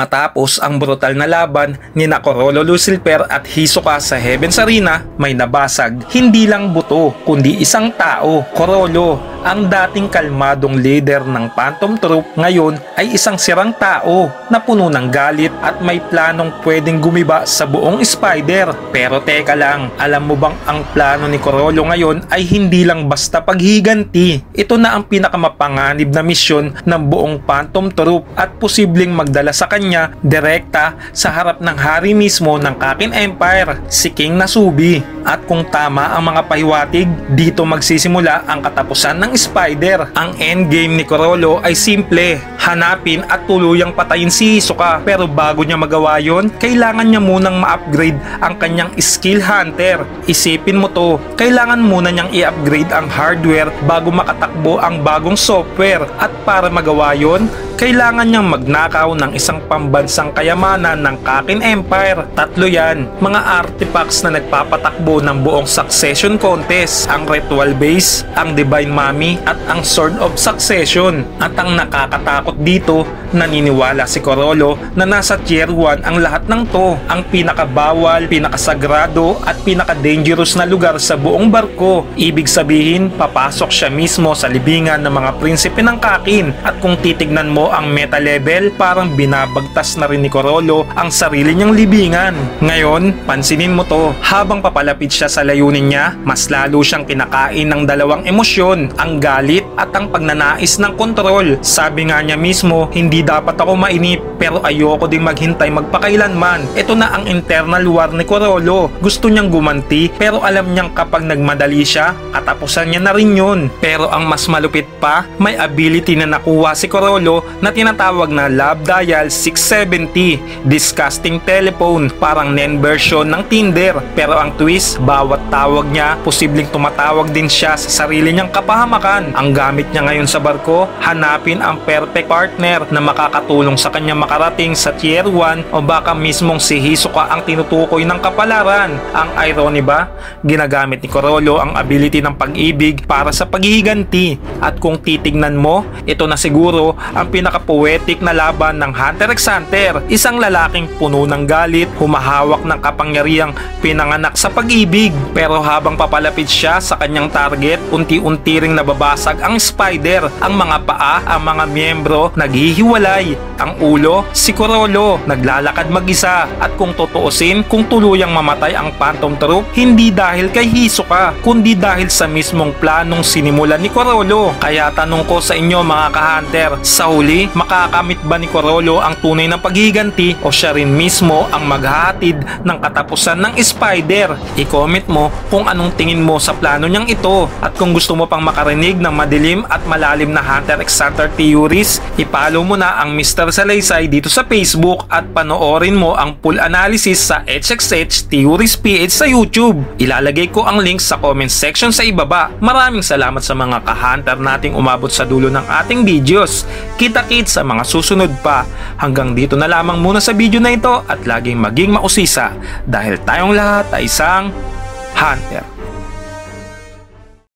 Matapos ang brutal na laban ni Kurolo Lucifer at Hisoka sa Heaven's Arena, may nabasag hindi lang buto kundi isang tao. Kurolo, ang dating kalmadong leader ng Phantom Troop, ngayon ay isang sirang tao na puno ng galit at may planong pwedeng gumiba sa buong Spider. Pero teka lang, alam mo bang ang plano ni Kurolo ngayon ay hindi lang basta paghiganti? Ito na ang pinakamapanganib na misyon ng buong Phantom Troop at posibleng magdala sa kanya direkta sa harap ng hari mismo ng Kakin Empire, si King Nasubi. At kung tama ang mga pahiwatig, dito magsisimula ang katapusan ng Spider. Ang endgame ni Kurolo ay simple, hanapin at tuluyang patayin si Hisoka. Pero bago niya magawa yon, kailangan niya munang ma-upgrade ang kanyang skill hunter. Isipin mo to, kailangan muna niyang i-upgrade ang hardware bago makatakbo ang bagong software. At para magawa yon, kailangan niyang magnakaw ng isang pambansang kayamanan ng Kakin Empire. Tatlo yan, mga artifacts na nagpapatakbo ng buong Succession Contest: ang Ritual Base, ang Divine Mummy at ang Sword of Succession. At ang nakakatakot dito, naniniwala si Kurolo na nasa Tier 1 ang lahat ng to, ang pinakabawal, pinakasagrado at pinaka-dangerous na lugar sa buong barko. Ibig sabihin, papasok siya mismo sa libingan ng mga prinsipe ng Kakin. At kung titignan mo ang meta level, parang binabagtas na rin ni Kurolo ang sarili niyang libingan. Ngayon, pansinin mo to, habang papalapit siya sa layunin niya, mas lalo siyang kinakain ng dalawang emosyon, ang galit at ang pagnanais ng kontrol. Sabi nga niya mismo, hindi dapat ako mainip pero ayoko ding maghintay magpakailanman. Ito na ang internal war ni Kurolo. Gusto niyang gumanti pero alam niyang kapag nagmadali siya, katapusan niya na rin yun. Pero ang mas malupit pa, may ability na nakuha si Kurolo na tinatawag na Love Dial 670, disgusting telephone, parang NEN version ng Tinder. Pero ang twist, bawat tawag niya, posibleng tumatawag din siya sa sarili niyang kapahamakan. Ang gamit niya ngayon sa barko, hanapin ang perfect partner na makakatulong sa kanya makarating sa Tier 1 o baka mismong si Hisoka ang tinutukoy ng kapalaran. Ang irony ba? Ginagamit ni Kurolo ang ability ng pag-ibig para sa paghihiganti. At kung titignan mo, ito na siguro ang pinaka-poetic na laban ng Hunter x Hunter. Isang lalaking puno ng galit, humahawak ng kapangyarihang pinanganak sa pag-ibig. Pero habang papalapit siya sa kanyang target, unti-unti ring nababasag ang Spider. Ang mga paa, ang mga miyembro, naghihiwalay. Ang ulo, si Kurolo, naglalakad mag-isa. At kung tutuusin, kung tuluyang mamatay ang Phantom Troop, hindi dahil kay Hisoka, kundi dahil sa mismong planong sinimulan ni Kurolo. Kaya tanong ko sa inyo mga ka-Hunter, sa huli, makakamit ba ni Kurolo ang tunay na paghiganti o siya rin mismo ang maghahatid ng katapusan ng Spider? I-comment mo kung anong tingin mo sa plano niyang ito. At kung gusto mo pang makarinig ng madilim at malalim na Hunter x Hunter theories, i-follow mo na ang Mr. Salaysay dito sa Facebook at panoorin mo ang full analysis sa HXH Theories PH sa YouTube. Ilalagay ko ang link sa comment section sa ibaba. Maraming salamat sa mga ka-Hunter nating umabot sa dulo ng ating videos. Kita-kits sa mga susunod pa. Hanggang dito na lamang muna sa video na ito at laging maging mausisa dahil tayong lahat ay isang Hunter.